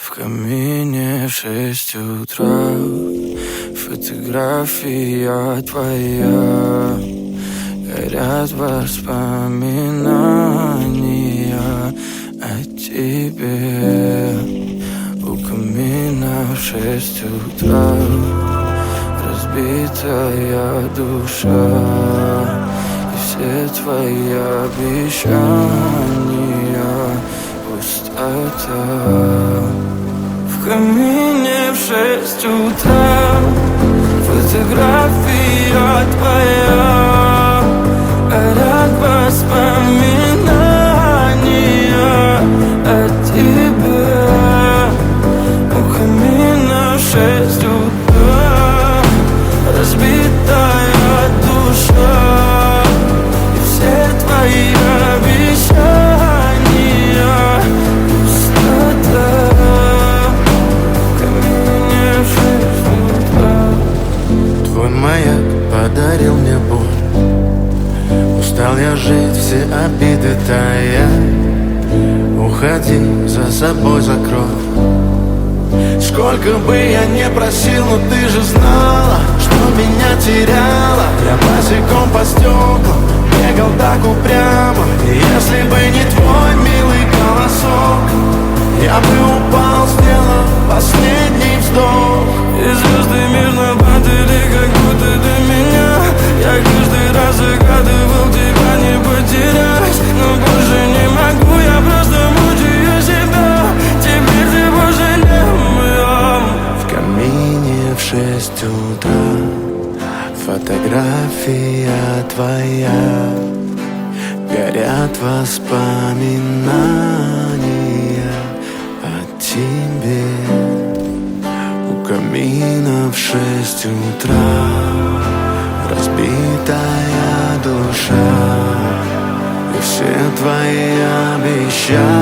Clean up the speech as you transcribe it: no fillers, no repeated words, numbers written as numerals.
В камине в 6 утра фотография твоя. Горят воспоминания о тебе. У камина в 6 утра разбитая душа. И все твои обещания пустота. В камине в 6 утра фотография твоя. Горят воспоминания о тебе. У камина в 6 утра разбитая душа. И все твои обещания пустота. В камине в 6 утра. Твой маяк подарил мне боль. Устал я жить, все обиды тая. Уходи, за собой закрой. Сколько бы я не просил, но ты же знала, что меня теряла. Я босиком по стеклам бегал так упрямо. И если бы не твой милый голосок, я бы упал, сделав последний вздох. И звезды мирно падали, как будто до меня. Я каждый раз загадывал тебя не потерять, но больше не могу, я просто мучаю себя. Теперь ты больше не моя. В камине в 6 утра фотография твоя. Горят воспоминания о тебе. У камина в 6 утра разбитая душа. И все твои обещания